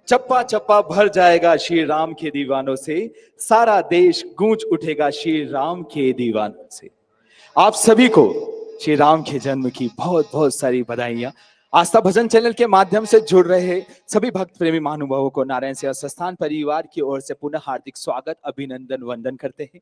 चप्पा चप्पा भर जाएगा श्री राम के दीवानों से, सारा देश गूंज उठेगा श्री राम के दीवानों से। आप सभी को श्री राम के जन्म की बहुत बहुत सारी बधाइयां। आस्था भजन चैनल के माध्यम से जुड़ रहे सभी भक्त प्रेमी महानुभावों को नारायण सेवा संस्थान परिवार की ओर से पुनः हार्दिक स्वागत, अभिनंदन, वंदन करते हैं।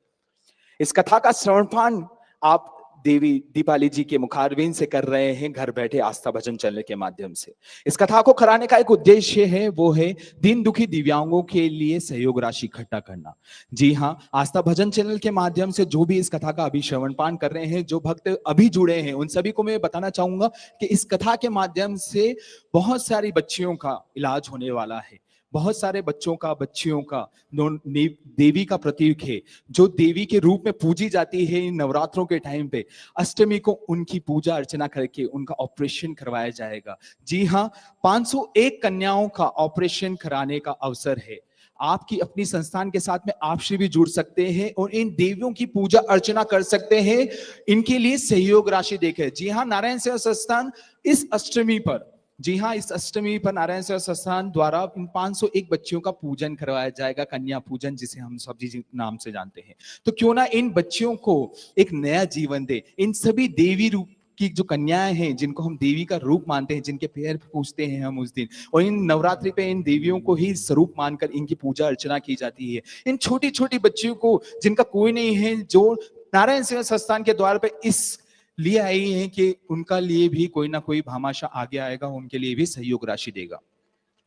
इस कथा का श्रवणपान आप देवी दीपाली जी के मुखारविंद से कर रहे हैं, घर बैठे आस्था भजन चैनल के माध्यम से। इस कथा को कराने का एक उद्देश्य है, वो है दीन दुखी दिव्यांगों के लिए सहयोग राशि इकट्ठा करना। जी हाँ, आस्था भजन चैनल के माध्यम से जो भी इस कथा का अभी श्रवणपान कर रहे हैं, जो भक्त अभी जुड़े हैं, उन सभी को मैं बताना चाहूंगा कि इस कथा के माध्यम से बहुत सारी बच्चियों का इलाज होने वाला है। बहुत सारे बच्चों का, बच्चियों का देवी का प्रतीक है, जो देवी के रूप में पूजी जाती है। इन नवरात्रों के टाइम पे अष्टमी को उनकी पूजा अर्चना करके उनका ऑपरेशन करवाया जाएगा। जी हाँ, 501 कन्याओं का ऑपरेशन कराने का अवसर है। आपकी अपनी संस्थान के साथ में आप श्री भी जुड़ सकते हैं और इन देवियों की पूजा अर्चना कर सकते हैं, इनके लिए सहयोग राशि देकर। जी हाँ, नारायण सेवा संस्थान इस अष्टमी पर, जी हाँ, इस अष्टमी पर नारायण सेवा संस्थान द्वारा इन 501 बच्चियों का पूजन करवाया जाएगा, कन्या पूजन जिसे हम सब्जी जी नाम से जानते हैं। तो क्यों ना इन बच्चियों को एक नया जीवन दे। इन सभी देवी रूप की जो कन्याएं हैं, जिनको हम देवी का रूप मानते हैं, जिनके पैर पूजते हैं हम उस दिन, और इन नवरात्रि पे इन देवियों को ही स्वरूप मानकर इनकी पूजा अर्चना की जाती है। इन छोटी छोटी बच्चियों को, जिनका कोई नहीं है, जो नारायण सेवा संस्थान के द्वार पे इस लिए आई है कि उनका लिए भी कोई ना कोई भामाशाह आगे आएगा, उनके लिए भी सहयोग राशि देगा।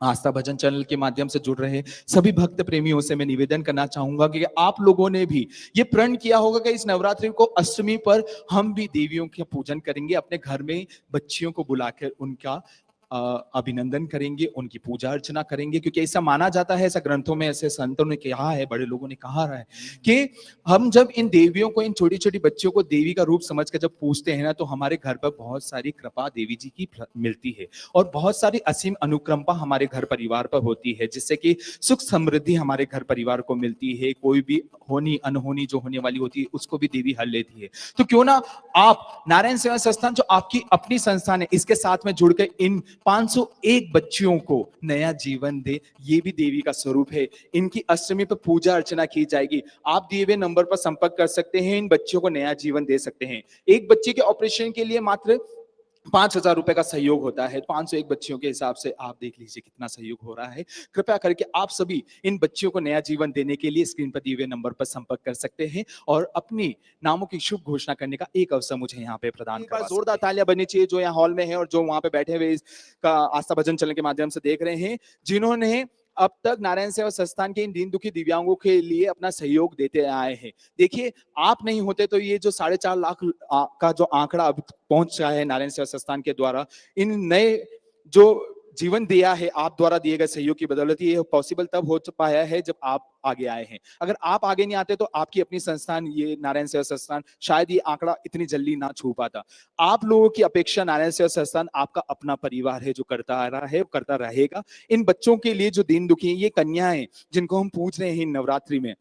आस्था भजन चैनल के माध्यम से जुड़ रहे सभी भक्त प्रेमियों से मैं निवेदन करना चाहूंगा कि आप लोगों ने भी ये प्रण किया होगा कि इस नवरात्रि को अष्टमी पर हम भी देवियों का पूजन करेंगे, अपने घर में बच्चियों को बुलाकर उनका अभिनंदन करेंगे, उनकी पूजा अर्चना करेंगे। क्योंकि ऐसा माना जाता है, ऐसा ग्रंथों में, ऐसे संतों ने कहा है, बड़े लोगों ने कहा है कि हम जब इन देवियों को, इन छोटी छोटी बच्चियों को देवी का रूप समझकर जब पूजते हैं ना, तो हमारे घर पर बहुत सारी कृपा देवी जी की मिलती है और बहुत सारी असीम अनुकंपा हमारे घर परिवार पर होती है, जिससे कि सुख समृद्धि हमारे घर परिवार को मिलती है। कोई भी होनी अनहोनी जो होने वाली होती है, उसको भी देवी हल लेती है। तो क्यों ना आप नारायण सेवा संस्थान, जो आपकी अपनी संस्थान है, इसके साथ में जुड़कर इन 501 बच्चियों को नया जीवन दे। ये भी देवी का स्वरूप है। इनकी अष्टमी पर पूजा अर्चना की जाएगी। आप दिए हुए नंबर पर संपर्क कर सकते हैं, इन बच्चियों को नया जीवन दे सकते हैं। एक बच्चे के ऑपरेशन के लिए मात्र 5,000 रुपए का सहयोग होता है। 501 बच्चियों के हिसाब से आप देख लीजिए कितना सहयोग हो रहा है। कृपया करके आप सभी इन बच्चियों को नया जीवन देने के लिए स्क्रीन पर दिए हुए नंबर पर संपर्क कर सकते हैं और अपनी नामों की शुभ घोषणा करने का एक अवसर मुझे यहाँ पे प्रदान करवा। जोरदार तालियां बननी चाहिए जो यहाँ हॉल में है और जो वहां पे बैठे हुए इसका आस्था भजन चैनल के माध्यम से देख रहे हैं, जिन्होंने अब तक नारायण सेवा संस्थान के इन दीन दुखी दिव्यांगों के लिए अपना सहयोग देते आए हैं। देखिए, आप नहीं होते तो ये जो 4.5 लाख का जो आंकड़ा अब पहुंच रहा है नारायण सेवा संस्थान के द्वारा, इन नए जो जीवन दिया है आप द्वारा दिए गए सहयोग की बदौलत, ये पॉसिबल तब हो पाया है जब आप आगे आए हैं। अगर आप आगे नहीं आते तो आपकी अपनी संस्थान, ये नारायण सेवा संस्थान, शायद ये आंकड़ा इतनी जल्दी ना छू पाता। आप लोगों की अपेक्षा नारायण सेवा संस्थान आपका अपना परिवार है, जो करता आ रहा है, करता रहेगा। इन बच्चों के लिए जो दीन दुखी, ये कन्याएं जिनको हम पूज रहे हैं नवरात्रि में,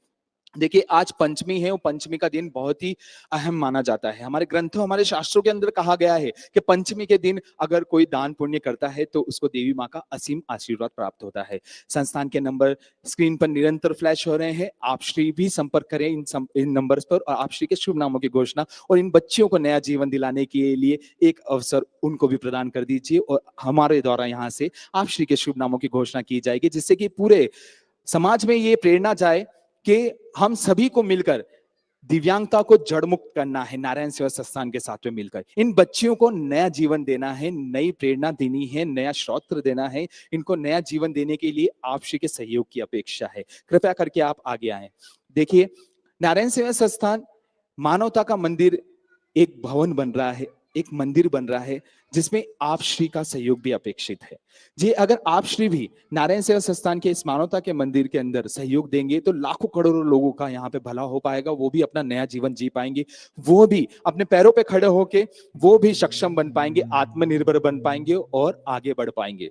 देखिए आज पंचमी है और पंचमी का दिन बहुत ही अहम माना जाता है। हमारे ग्रंथों, हमारे शास्त्रों के अंदर कहा गया है कि पंचमी के दिन अगर कोई दान पुण्य करता है तो उसको देवी माँ का असीम आशीर्वाद प्राप्त होता है। संस्थान के नंबर स्क्रीन पर निरंतर फ्लैश हो रहे हैं। आप श्री भी संपर्क करें इन नंबर्स पर और आप श्री के शुभ नामों की घोषणा और इन बच्चियों को नया जीवन दिलाने के लिए एक अवसर उनको भी प्रदान कर दीजिए और हमारे द्वारा यहाँ से आप श्री के शुभ नामों की घोषणा की जाएगी, जिससे कि पूरे समाज में ये प्रेरणा जाए कि हम सभी को मिलकर दिव्यांगता को जड़ मुक्त करना है। नारायण सेवा संस्थान के साथ में मिलकर इन बच्चियों को नया जीवन देना है, नई प्रेरणा देनी है, नया श्रोत्र देना है। इनको नया जीवन देने के लिए आप श्री के सहयोग की अपेक्षा है। कृपया करके आप आगे आए। देखिए, नारायण सेवा संस्थान मानवता का मंदिर, एक भवन बन रहा है, एक मंदिर बन रहा है, जिसमें आप श्री का सहयोग भी अपेक्षित है। जी, अगर आप श्री भी नारायण सेवा संस्थान के इस मानवता के मंदिर के अंदर सहयोग देंगे तो लाखों करोड़ों लोगों का यहाँ पे भला हो पाएगा। वो भी अपना नया जीवन जी पाएंगे, वो भी अपने पैरों पे खड़े होके वो भी सक्षम बन पाएंगे, आत्मनिर्भर बन पाएंगे और आगे बढ़ पाएंगे।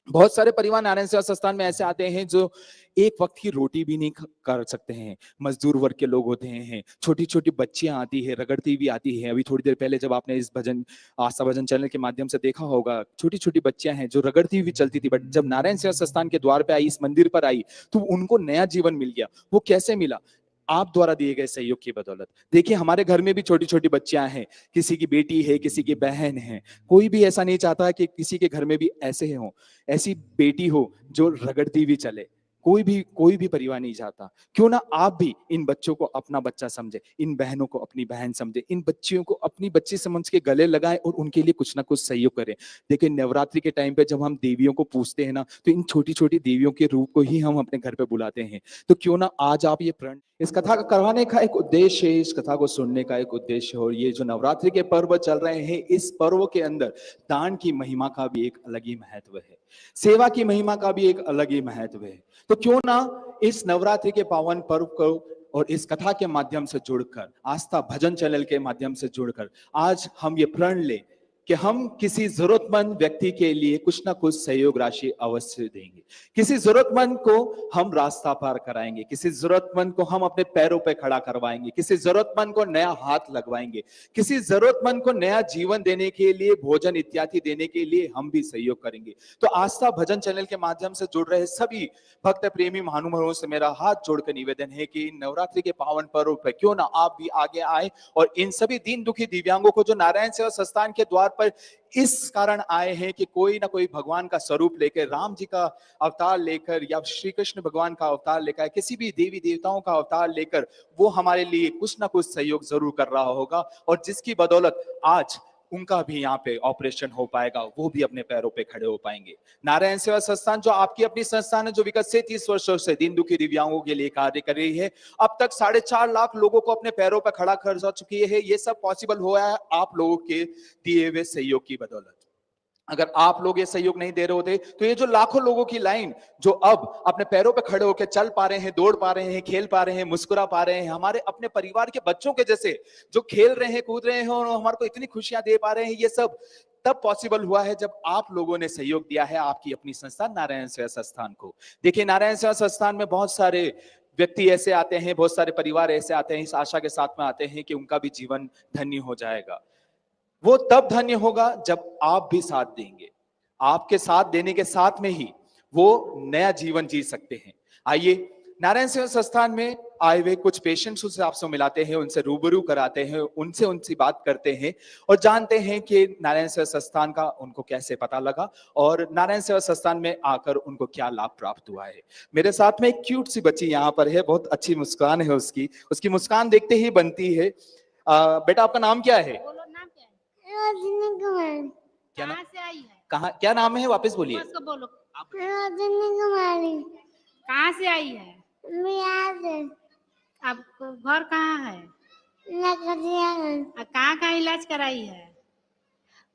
बहुत सारे परिवार नारायण सेवा संस्थान में ऐसे आते हैं जो एक वक्त की रोटी भी नहीं कर सकते हैं, मजदूर वर्ग के लोग होते हैं, छोटी छोटी बच्चियां आती है, रगड़ती भी आती है। अभी थोड़ी देर पहले जब आपने इस भजन आस्था भजन चैनल के माध्यम से देखा होगा, छोटी छोटी बच्चियां हैं जो रगड़ती हुई चलती थी, बट जब नारायण सेवा संस्थान के द्वार पे आई, इस मंदिर पर आई, तो उनको नया जीवन मिल गया। वो कैसे मिला? आप द्वारा दिए गए सहयोग की बदौलत। देखिए हमारे घर में भी छोटी छोटी बच्चियां हैं, किसी की बेटी है, किसी की बहन है। कोई भी ऐसा नहीं चाहता कि किसी के घर में भी ऐसे हो, ऐसी बेटी हो जो रगड़ती भी चले। कोई भी परिवार नहीं चाहता। क्यों ना आप भी इन बच्चों को अपना बच्चा समझे, इन बहनों को अपनी बहन समझे, इन बच्चियों को अपनी बच्ची समझ के गले लगाएं और उनके लिए कुछ ना कुछ सहयोग करें। देखिए नवरात्रि के टाइम पे जब हम देवियों को पूजते हैं ना, तो इन छोटी छोटी देवियों के रूप को ही हम अपने घर पे बुलाते हैं। तो क्यों ना आज आप ये प्रण, इस कथा का करवाने का एक उद्देश्य है, इस कथा को सुनने का एक उद्देश्य है। और ये जो नवरात्रि के पर्व चल रहे हैं, इस पर्व के अंदर दान की महिमा का भी एक अलग ही महत्व है, सेवा की महिमा का भी एक अलग ही महत्व है। तो क्यों ना इस नवरात्रि के पावन पर्व को और इस कथा के माध्यम से जुड़कर, आस्था भजन चैनल के माध्यम से जुड़कर आज हम ये प्रण ले कि हम किसी जरूरतमंद व्यक्ति के लिए कुछ ना कुछ सहयोग राशि अवश्य देंगे। किसी जरूरतमंद को हम रास्ता पार कराएंगे, किसी जरूरतमंद को हम अपने पैरों पे खड़ा करवाएंगे, किसी जरूरतमंद को नया हाथ लगवाएंगे, किसी जरूरतमंद को नया जीवन देने के लिए, भोजन इत्यादि देने के लिए हम भी सहयोग करेंगे। तो आस्था भजन चैनल के माध्यम से जुड़ रहे सभी भक्त प्रेमी महानुभावों से मेरा हाथ जोड़कर निवेदन है कि नवरात्रि के पावन पर्व पर क्यों ना आप भी आगे आए और इन सभी दीन दुखी दिव्यांगों को जो नारायण सेवा संस्थान के द्वार पर इस कारण आए हैं कि कोई ना कोई भगवान का स्वरूप लेकर, राम जी का अवतार लेकर या श्री कृष्ण भगवान का अवतार लेकर, किसी भी देवी देवताओं का अवतार लेकर वो हमारे लिए कुछ ना कुछ सहयोग जरूर कर रहा होगा, और जिसकी बदौलत आज उनका भी यहाँ पे ऑपरेशन हो पाएगा, वो भी अपने पैरों पे खड़े हो पाएंगे। नारायण सेवा संस्थान जो आपकी अपनी संस्थान है, जो विगत से 30 वर्षों से दीन दुखी दिव्यांगों के लिए कार्य कर रही है, अब तक 4.5 लाख लोगों को अपने पैरों पर खड़ा कर चुकी है। ये सब पॉसिबल हुआ है आप लोगों के दिए हुए सहयोग की बदौलत। अगर आप लोग ये सहयोग नहीं दे रहे होते तो ये जो लाखों लोगों की लाइन जो अब अपने पैरों पे खड़े होकर चल पा रहे हैं, दौड़ पा रहे हैं, खेल पा रहे हैं, मुस्कुरा पा रहे हैं, हमारे अपने परिवार के बच्चों के जैसे जो खेल रहे हैं, कूद रहे हैं और हमारे को इतनी खुशियां दे पा रहे हैं, ये सब तब पॉसिबल हुआ है जब आप लोगों ने सहयोग दिया है आपकी अपनी संस्थान नारायण सेवा संस्थान को। देखिए नारायण सेवा संस्थान में बहुत सारे व्यक्ति ऐसे आते हैं, बहुत सारे परिवार ऐसे आते हैं, इस आशा के साथ में आते हैं कि उनका भी जीवन धन्य हो जाएगा। वो तब धन्य होगा जब आप भी साथ देंगे। आपके साथ देने के साथ में ही वो नया जीवन जी सकते हैं। आइए नारायण सेवा संस्थान में आए हुए कुछ पेशेंट्स से आपसे मिलाते हैं, उनसे रूबरू कराते हैं, उनसे बात करते हैं और जानते हैं कि नारायण सेवा संस्थान का उनको कैसे पता लगा और नारायण सेवा संस्थान में आकर उनको क्या लाभ प्राप्त हुआ है। मेरे साथ में एक क्यूट सी बच्ची यहाँ पर है, बहुत अच्छी मुस्कान है उसकी मुस्कान देखते ही बनती है। बेटा आपका नाम क्या है? बोलो नाम क्या है? क्या नाम? कहाँ से आई है? कहाँ, क्या नाम है? वापस बोलिए। उसको बोलो। कुमारी। कहाँ से आई है? बिहार से। आपको घर कहाँ है? कहाँ कहाँ इलाज कराई है?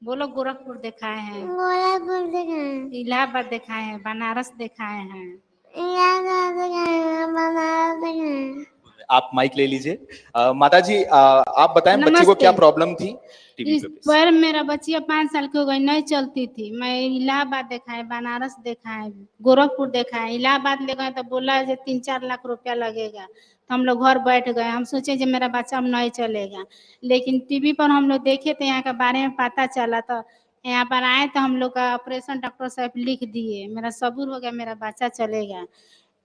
बोलो गोरखपुर दिखाए हैं, गोरखपुर दिखाए, इलाहाबाद दिखाए हैं, बनारस दिखाए हैं। इलाहाबाद दिखाए, बनारस दिखाए। आप माइक ले लीजिए। माता जी आप बताएं बच्ची को क्या प्रॉब्लम थी? इस पर मेरा बच्चिया 5 साल की हो गई, नहीं चलती थी। मैं इलाहाबाद दिखाए, बनारस दिखाए, गोरखपुर दिखाए। इलाहाबाद ले गए तो बोला जो 3-4 लाख रुपया लगेगा, तो हम लोग घर बैठ गए। हम सोचे जो मेरा बच्चा अब नहीं चलेगा, लेकिन टीवी पर हम लोग देखे थे, यहाँ के बारे में पता चला, तो यहाँ पर आए तो हम लोग का ऑपरेशन डॉक्टर साहब लिख दिए। मेरा सबूर हो गया, मेरा बच्चा चलेगा।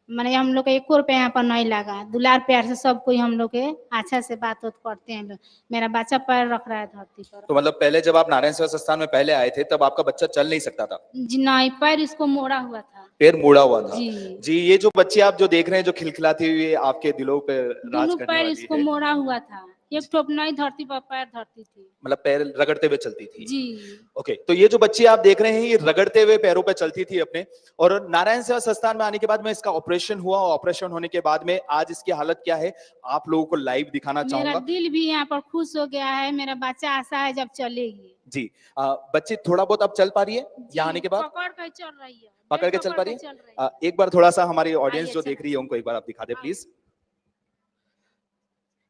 मैंने हम लोग को 1 रुपया यहाँ पर नहीं लगा। दुलार प्यार से सब कोई हम लोग के अच्छा से बात करते हैं लोग। मेरा बच्चा पैर रख रहा है धरती पर। तो मतलब पहले जब आप नारायण सेवा संस्थान में पहले आए थे तब आपका बच्चा चल नहीं सकता था? जी नहीं, पैर इसको मोड़ा हुआ था। पैर मोड़ा हुआ था जी। ये जो बच्ची आप जो देख रहे हैं, जो खिलखिलाती हुई आपके दिलों पे राज करने पैर वाली इसको है, मोड़ा हुआ था। एक ठोप नहीं धरती पर पैर धरती थी, मतलब पैर रगड़ते हुए चलती थी जी। ओके, तो ये जो बच्ची आप देख रहे हैं ये रगड़ते हुए पैरों पे चलती थी अपने, और नारायण सेवा संस्थान में आने के बाद में इसका ऑपरेशन हुआ, ऑपरेशन होने के बाद में आज इसकी हालत क्या है आप लोगों को लाइव दिखाना चाहूंगा। मेरा दिल भी यहाँ पर खुश हो गया है। मेरा बच्चा आशा है जब चलेगी। जी बच्ची थोड़ा बहुत अब चल पा रही है यहाँ आने के बाद? पकड़ के चल रही है, पकड़ के चल पा रही है। एक बार थोड़ा सा हमारी ऑडियंस जो देख रही है उनको एक बार आप दिखा दे प्लीज।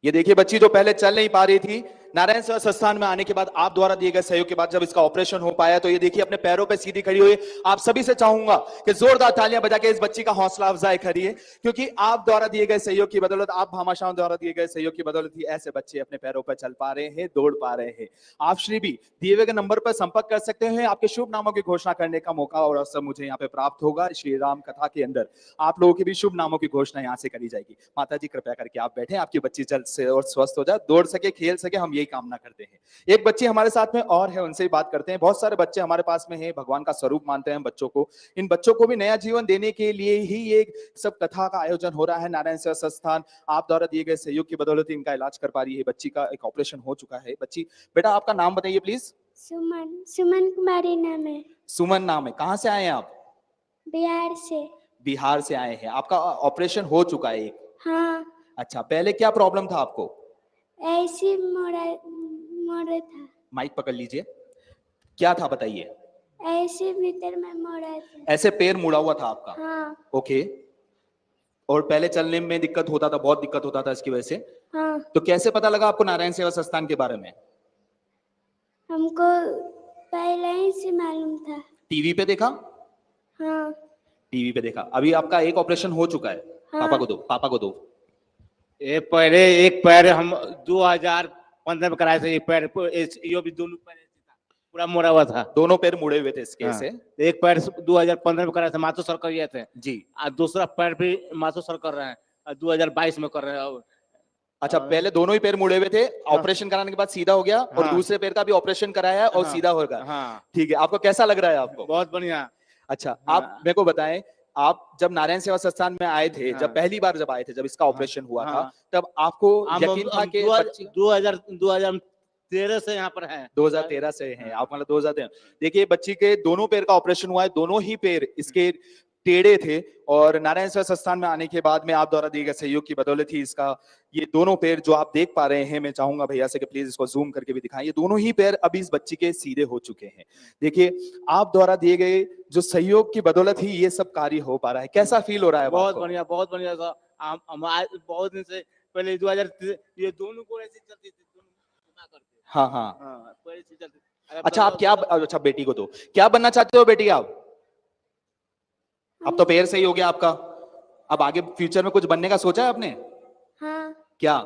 ये देखिए बच्ची जो पहले चल नहीं पा रही थी, नारायण सेवा संस्थान में आने के बाद आप द्वारा दिए गए सहयोग के बाद जब इसका ऑपरेशन हो पाया तो ये देखिए अपने पैरों पे सीधी खड़ी हुई। आप सभी से चाहूंगा कि जोरदार तालियां बजा के इस बच्ची का हौसला अफजाई करिए, क्योंकि आप द्वारा दिए गए सहयोग की बदौलत, आप भामाशाह द्वारा दिए गए सहयोग की बदौलत ही ऐसे बच्चे अपने पैरों पर चल पा रहे हैं, दौड़ पा रहे हैं। आप श्री भी दिए हुए नंबर पर संपर्क कर सकते हैं। आपके शुभ नामों की घोषणा करने का मौका और अवसर मुझे यहाँ पे प्राप्त होगा। श्री राम कथा के अंदर आप लोगों के भी शुभ नामों की घोषणा यहाँ से करी जाएगी। माता जी कृपया करके आप बैठे, आपकी बच्ची जल्द से और स्वस्थ हो जाए, दौड़ सके, खेल सके, हम यही कामना करते हैं। एक बच्ची हमारे साथ में और है, उनसे ही बात करते हैं। बहुत सारे बच्चे हमारे पास में हैं, भगवान का स्वरूप मानते हैं हम बच्चों को। इन बच्चों को भी नया जीवन देने के लिए ही ये सब कथा का आयोजन हो रहा है। नारायण सेवा संस्थान आप द्वारा दिए गए सहयोग की बदौलत इनका इलाज कर पा रही है। बच्ची का एक ऑपरेशन हो चुका है। बच्ची, बेटा आपका नाम बताइए प्लीज। सुमन, सुमन कुमारी नाम है। सुमन नाम है। कहाँ से आए हैं आप? बिहार से। बिहार से आए हैं। आपका ऑपरेशन हो चुका है एक? हाँ। अच्छा, पहले क्या प्रॉब्लम था आपको? ऐसे मोड़ा था। माइक पकड़ लीजिए। क्या था बताइए। ऐसे भीतर में मोड़ा था। ऐसे पैर मुड़ा हुआ था आपका? हाँ। ओके। और पहले चलने में दिक्कत होता था, बहुत दिक्कत होता था इसकी वजह से? हाँ। तो कैसे पता लगा आपको नारायण सेवा संस्थान के बारे में? हमको पहले ही से मालूम था। टीवी पे देखा? हाँ। टीवी पे देखा। अभी आपका एक ऑपरेशन हो चुका है। हाँ। पापा को दो, पापा को दो। ये पहले एक पैर हम 2015 में कराए थे। ये पैर ये भी दोनों पैर ऐसे था, पूरा मुड़ा हुआ था। दोनों पैर मुड़े हुए थे इसके हाँ। से? एक पैर 2015 में कराए थे, माथो सर कर दिए थे जी। और दूसरा पैर भी माथो सर कर रहे हैं और 2022 में कर रहे हैं। अच्छा, पहले दोनों ही पैर मुड़े हुए थे, ऑपरेशन कराने के बाद सीधा हो गया, और हाँ। दूसरे पैर का भी ऑपरेशन कराया है और हाँ। सीधा होगा। हाँ, ठीक है, आपको कैसा लग रहा है आपको? बहुत बढ़िया। अच्छा, हाँ। आप मेरे को बताएं, आप जब नारायण सेवा संस्थान में आए थे, हाँ। जब पहली बार जब आए थे, जब इसका ऑपरेशन हुआ था, हाँ। तब आपको हम यकीन था कि 2013 से यहाँ पर है। 2013 से हैं आप, मतलब 2013। देखिए बच्ची के दोनों पैर का ऑपरेशन हुआ है, दोनों ही पैर इसके टेढ़े थे, और नारायण सेवा संस्थान में आने के बाद में आप द्वारा दिए गए सहयोग की बदौलत ही इसका ये दोनों पैर जो आप देख पा रहे हैं, मैं चाहूंगा भैया से कि प्लीज इसको जूम करके भी दिखाएं, ये दोनों ही पैर अभी इस बच्ची के सीधे हो चुके हैं। देखिए आप द्वारा दिए गए जो सहयोग की बदौलत ही ये सब कार्य हो पा रहा है। कैसा फील हो रहा है? बहुत बढ़िया, बहुत बढ़िया था। हम आज बहुत दिन से पहले 2000 ये दोनों को ऐसे चलती थी, दोनों घुमा करके। हाँ हाँ। हाँ, पहले से चलती थी। अच्छा, आप क्या, अच्छा बेटी को दो, क्या बनना चाहते हो बेटी आप? अब तो पैर सही हो गया आपका, अब आगे फ्यूचर में कुछ बनने का सोचा है आपने? हाँ। क्या?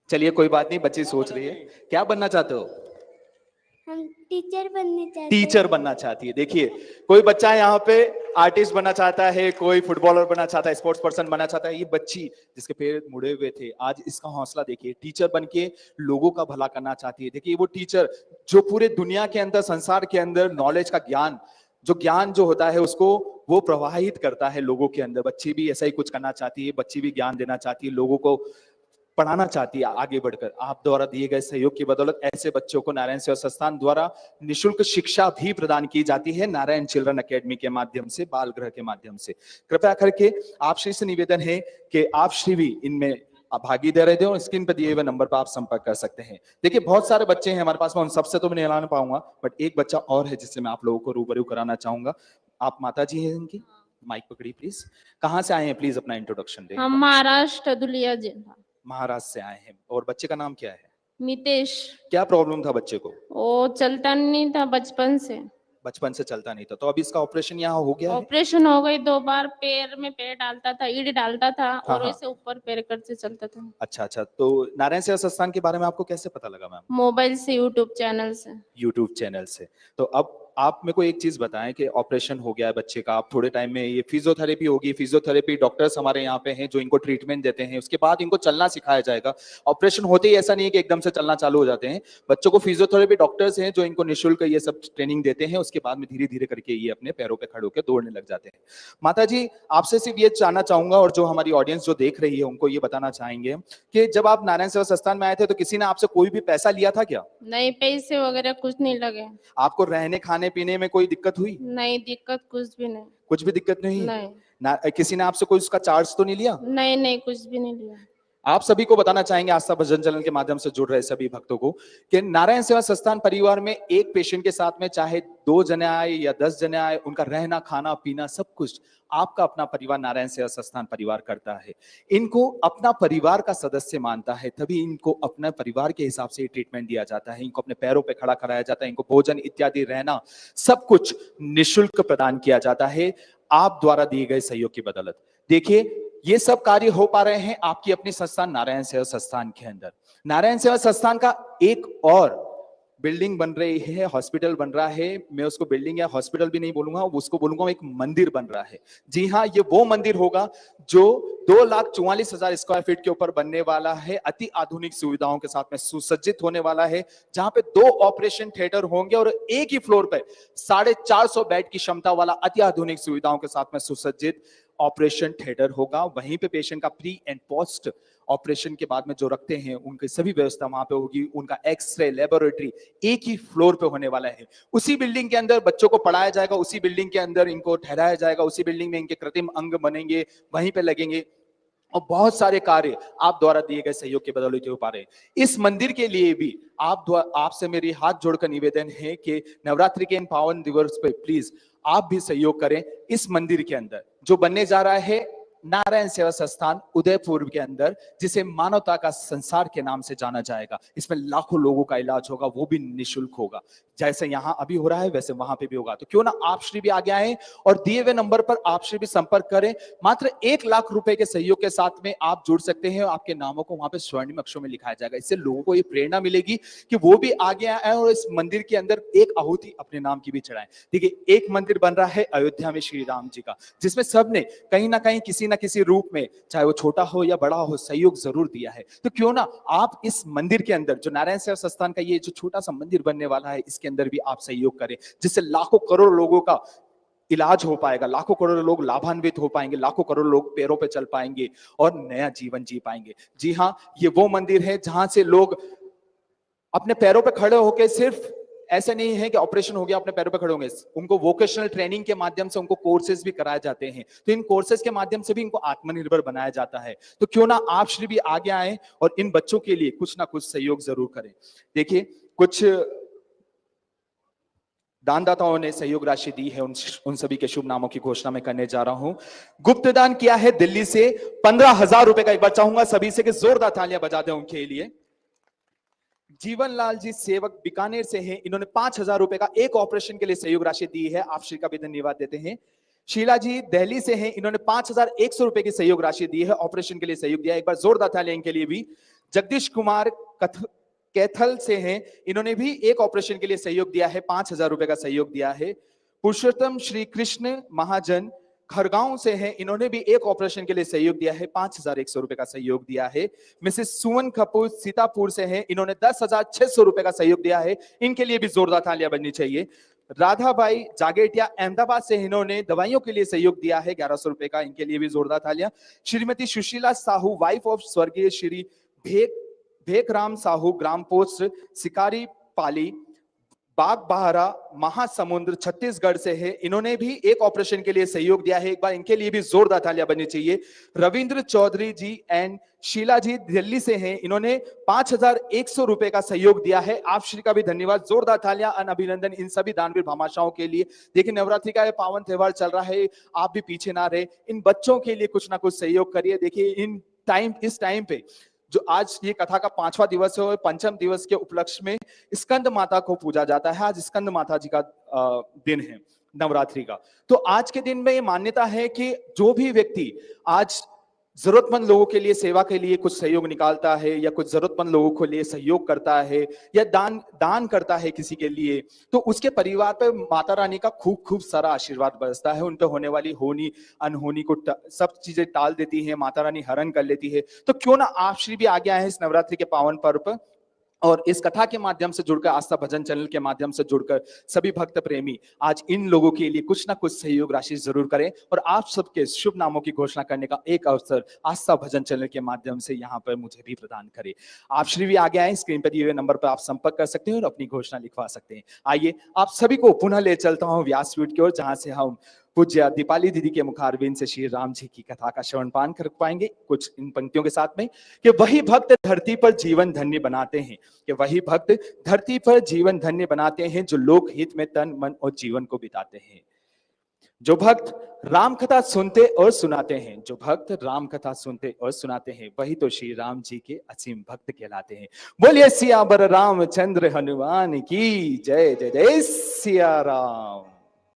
चलिए कोई बात नहीं, बच्ची सोच रही है। क्या बनना चाहते हो? हम टीचर बनने चाहते हैं। टीचर बनना चाहती है। देखिए कोई बच्चा यहाँ पे आर्टिस्ट बनना चाहता है, कोई फुटबॉलर बनना चाहता है, स्पोर्ट्स पर्सन बनना चाहता है। ये बच्ची जिसके पैर मुड़े हुए थे, आज इसका हौसला देखिए, टीचर बन के लोगों का भला करना चाहती है। देखिए वो टीचर जो पूरे दुनिया के अंदर, संसार के अंदर नॉलेज का ज्ञान, जो ज्ञान जो होता है उसको वो प्रवाहित करता है लोगों के अंदर। बच्ची भी ऐसा ही कुछ करना चाहती है, बच्ची भी ज्ञान देना चाहती है, लोगों को पढ़ाना चाहती है आगे बढ़कर। आप द्वारा दिए गए सहयोग की बदौलत ऐसे बच्चों को नारायण सेवा संस्थान द्वारा निःशुल्क शिक्षा भी प्रदान की जाती है, नारायण चिल्ड्रन अकेडमी के माध्यम से, बाल गृह के माध्यम से। कृपया करके आप श्री से निवेदन है कि आप श्री भी इनमें भागीदारी दें, और स्क्रीन पर दिए हुए नंबर पर आप संपर्क कर सकते हैं। देखिए बहुत सारे बच्चे हैं हमारे पास में, उन सबसे तो मैं नहीं लाना पाऊंगा, बट एक बच्चा और है जिससे मैं आप लोगों को रूबरू कराना चाहूंगा। आप माता जी हैं इनकी, माइक पकड़ी प्लीज। कहाँ से आए हैं प्लीज अपना इंट्रोडक्शन दें। हम महाराष्ट्र धुलिया जिला। महाराष्ट्र से आए हैं। और बच्चे का नाम क्या है? मितेश। क्या प्रॉब्लम था बच्चे को? वो चलता नहीं था बचपन से। बचपन से चलता नहीं था, तो अभी इसका ऑपरेशन यहाँ हो गया है? ऑपरेशन हो गई 2 बार। पैर में पैर डालता था, ईड़ डालता था, हाँ, और हाँ। वैसे ऊपर पैर करके चलता था। अच्छा अच्छा, तो नारायण सेवा संस्थान के बारे में आपको कैसे पता लगा मैम? मोबाइल से, यूट्यूब चैनल से। यूट्यूब चैनल से। तो अब आप मेरे को एक चीज बताएं कि ऑपरेशन हो गया है बच्चे का, आप थोड़े टाइम में ये फिजियोथेरेपी होगी, फिजियोथेरेपी डॉक्टर्स हमारे यहाँ पे हैं जो इनको ट्रीटमेंट देते हैं, उसके बाद इनको चलना सिखाया जाएगा। ऑपरेशन होते ही ऐसा नहीं है कि एकदम से चलना चालू हो जाते हैं, बच्चों को फिजियोथेरेपी डॉक्टर्स हैं जो इनको निःशुल्क ये सब ट्रेनिंग देते हैं, उसके बाद में धीरे धीरे करके ये अपने पैरों पे खड़े होकर दौड़ने लग जाते हैं। माता जी आपसे सिर्फ ये जानना चाहूंगा, और जो हमारी ऑडियंस जो देख रही है उनको ये बताना चाहेंगे कि जब आप नारायण सेवा संस्थान में आए थे तो किसी ने आपसे कोई भी पैसा लिया था क्या? नहीं, पैसे वगैरह कुछ नहीं लगे। आपको रहने खाने पीने में कोई दिक्कत हुई? नहीं, दिक्कत कुछ भी नहीं। कुछ भी दिक्कत नहीं? नहीं ना किसी ने आपसे कोई उसका चार्ज तो नहीं लिया? नहीं, नहीं कुछ भी नहीं लिया। आप सभी को बताना चाहेंगे, आस्था भजन चैनल के माध्यम से जुड़ रहे सभी भक्तों को, कि नारायण सेवा संस्थान परिवार में एक पेशेंट के साथ में चाहे 2 जने आए या 10 जने आए, उनका रहना खाना पीना सब कुछ आपका अपना परिवार नारायण सेवा संस्थान परिवार करता है। इनको अपना परिवार का सदस्य मानता है, तभी इनको अपना परिवार के हिसाब से ट्रीटमेंट दिया जाता है। इनको अपने पैरों पे खड़ा कराया जाता है, इनको भोजन इत्यादि रहना सब कुछ निःशुल्क प्रदान किया जाता है आप द्वारा दिए गए सहयोग की बदौलत। देखिए, ये सब कार्य हो पा रहे हैं आपकी अपनी संस्थान नारायण सेवा संस्थान के अंदर। नारायण सेवा संस्थान का एक और बिल्डिंग बन रही है, हॉस्पिटल बन रहा है। मैं उसको बिल्डिंग या हॉस्पिटल भी नहीं बोलूंगा, उसको बोलूंगा एक मंदिर बन रहा है। जी हाँ, ये वो मंदिर होगा जो 2,44,000 स्क्वायर फीट के ऊपर बनने वाला है, अति आधुनिक सुविधाओं के साथ में सुसज्जित होने वाला है, जहां पे 2 ऑपरेशन थिएटर होंगे और एक ही फ्लोर पे 450 बेड की क्षमता वाला अति आधुनिक सुविधाओं के साथ में सुसज्जित ऑपरेशन थिएटर होगा। वहीं पे पेशेंट का प्री एंड पोस्ट ऑपरेशन के बाद में जो रखते हैं उनकी सभी व्यवस्था वहां पे होगी। उनका एक्सरे लेबोरेटरी एक ही फ्लोर पे होने वाला है। उसी बिल्डिंग के अंदर बच्चों को पढ़ाया जाएगा, उसी बिल्डिंग के अंदर इनको ठहराया जाएगा, उसी बिल्डिंग में इनके कृत्रिम अंग बनेंगे, वहीं पे लगेंगे और बहुत सारे कार्य आप द्वारा दिए गए सहयोग के बदौलत हो पा रहे हैं। इस मंदिर के लिए भी आपसे मेरी हाथ जोड़कर निवेदन है कि नवरात्रि के इन पावन दिवस पे प्लीज आप भी सहयोग करें। इस मंदिर के अंदर जो बनने जा रहा है नारायण सेवा संस्थान उदयपुर के अंदर, जिसे मानवता का संसार के नाम से जाना जाएगा, इसमें लाखों लोगों का इलाज होगा, वो भी निःशुल्क होगा। जैसे यहां अभी हो रहा है वैसे वहां पे भी होगा। तो क्यों ना आप श्री भी आगे आए और दिए हुए नंबर पर आप श्री भी संपर्क करें। मात्र 1 लाख रुपए के सहयोग के साथ में आप जुड़ सकते हैं। आपके नामों को वहां पे स्वर्णिम अक्षरों में लिखाया जाएगा। इससे लोगों को ये प्रेरणा मिलेगी कि वो भी आगे आए और इस मंदिर के अंदर एक आहुति अपने नाम की भी चढ़ाएं। देखिए, एक मंदिर बन रहा है अयोध्या में श्री राम जी का, जिसमें सबने कहीं ना कहीं किसी ना किसी रूप में, चाहे वो छोटा हो या बड़ा हो, सहयोग जरूर दिया है। तो क्यों ना आप इस मंदिर के अंदर जो नारायण सेवा संस्थान का ये जो छोटा सा मंदिर बनने वाला है, इसके अंदर भी आप सहयोग करें, जिससे लाखों करोड़ लोगों का इलाज हो पाएगा, लाखों करोड़ लोग लाभान्वित हो पाएंगे, लाखों करोड़ लोग पैरों पे चल पाएंगे और नया जीवन जी पाएंगे। जी हाँ, ये वो मंदिर है जहां से लोग अपने पैरों पे खड़े होकर, सिर्फ ऐसा नहीं है कि ऑपरेशन हो गया अपने पैरों पे खड़े होंगे, उनको वोकेशनल ट्रेनिंग के माध्यम से उनको कोर्सेज भी कराए जाते हैं। तो इन कोर्सेज के माध्यम से भी इनको आत्मनिर्भर बनाया जाता है। तो क्यों ना आप श्री भी आगे आए और इन बच्चों के लिए कुछ ना कुछ सहयोग जरूर करें। देखिए, कुछ दानदाताओं ने सहयोग राशि दी है, उन सभी के शुभ नामों की घोषणा मैं करने जा रहा हूं। गुप्त दान किया है दिल्ली से 15,000 रुपए का। एक बार चाहूंगा सभी से कि जोरदार तालियां बजा दें उनके लिए। जीवन लाल जी सेवक बीकानेर से हैं, इन्होंने 5,000 रुपए का एक ऑपरेशन के लिए सहयोग राशि दी है, आप श्री का भी धन्यवाद देते हैं। शीला जी दिल्ली से हैं, इन्होंने 5,100 रुपए की सहयोग राशि दी है, ऑपरेशन के लिए सहयोग दिया है। एक बार जोरदार तालियां इनके लिए भी। जगदीश कुमार कैथल से हैं, इन्होंने भी एक ऑपरेशन के लिए सहयोग दिया है, 5,000 रुपए का सहयोग दिया है। पुरुषोत्तम श्री कृष्ण महाजन खरगांव से हैं, इन्होंने भी एक ऑपरेशन के लिए सहयोग दिया है, 5,100 रुपए का सहयोग दिया है। मिसेस सुमन कपूर सीतापुर से हैं, इन्होंने 10,600 रुपए का सहयोग दिया है, इनके लिए भी जोरदार तालियां बजनी चाहिए। राधाबाई जागेटिया अहमदाबाद से, इन्होंने दवाइयों के लिए सहयोग दिया है 1,100 रुपए का, इनके लिए भी जोरदार तालियां। श्रीमती सुशीला साहू, वाइफ ऑफ स्वर्गीय श्री भेकराम साहू, ग्राम पोस्ट शिकारी पाली, बाग बहारा, महासमुंद्र, छत्तीसगढ़ से है, इन्होंने भी एक ऑपरेशन के लिए सहयोग दिया है, एक बार इनके लिए भी जोरदार तालियां बजनी चाहिए। रविंद्र चौधरी जी एंड शीला जी दिल्ली से हैं, इन्होंने 5,100 रुपए का सहयोग दिया है, आप श्री का भी धन्यवाद। जोरदार तालियां अभिनंदन इन सभी दानवीर भामाशाहों के लिए। देखिए, नवरात्रि का ये पावन त्योहार चल रहा है, आप भी पीछे ना रहे, इन बच्चों के लिए कुछ ना कुछ सहयोग करिए। देखिए, इस टाइम पे जो आज ये कथा का 5वां दिवस है और पंचम दिवस के उपलक्ष्य में स्कंद माता को पूजा जाता है। आज स्कंद माता जी का दिन है नवरात्रि का। तो आज के दिन में ये मान्यता है कि जो भी व्यक्ति आज जरूरतमंद लोगों के लिए सेवा के लिए कुछ सहयोग निकालता है या कुछ जरूरतमंद लोगों के लिए सहयोग करता है या दान करता है किसी के लिए, तो उसके परिवार पर माता रानी का खूब सारा आशीर्वाद बरसता है। उन पर होने वाली होनी अनहोनी को सब चीजें टाल देती है, माता रानी हरण कर लेती है। तो क्यों ना आप श्री भी आगे आए हैं इस नवरात्रि के पावन पर्व पर और इस कथा के माध्यम से जुड़कर, आस्था भजन चैनल के माध्यम से जुड़कर सभी भक्त प्रेमी आज इन लोगों के लिए कुछ ना कुछ सहयोग राशि जरूर करें और आप सबके शुभ नामों की घोषणा करने का एक अवसर आस्था भजन चैनल के माध्यम से यहाँ पर मुझे भी प्रदान करें। आप श्री भी आगे आए, स्क्रीन पर दिए हुए नंबर पर आप संपर्क कर सकते हैं और अपनी घोषणा लिखवा सकते हैं। आइए आप सभी को पुनः ले चलता हूँ व्यासपीठ की ओर, जहां से हम पूज्य दीपाली दीदी के मुखारबिंद से श्री राम जी की कथा का श्रवण पान कर पाएंगे कुछ इन पंक्तियों के साथ में कि वही भक्त धरती पर जीवन धन्य बनाते हैं, कि वही भक्त धरती पर जीवन धन्य बनाते हैं जो लोक हित में तन मन और जीवन को बिताते हैं। जो भक्त राम कथा सुनते और सुनाते हैं, जो भक्त राम कथा सुनते और सुनाते हैं, वही तो श्री राम जी के असीम भक्त कहलाते हैं। बोलिए सियावर रामचंद्र हनुमान की जय। जय जय सिया राम।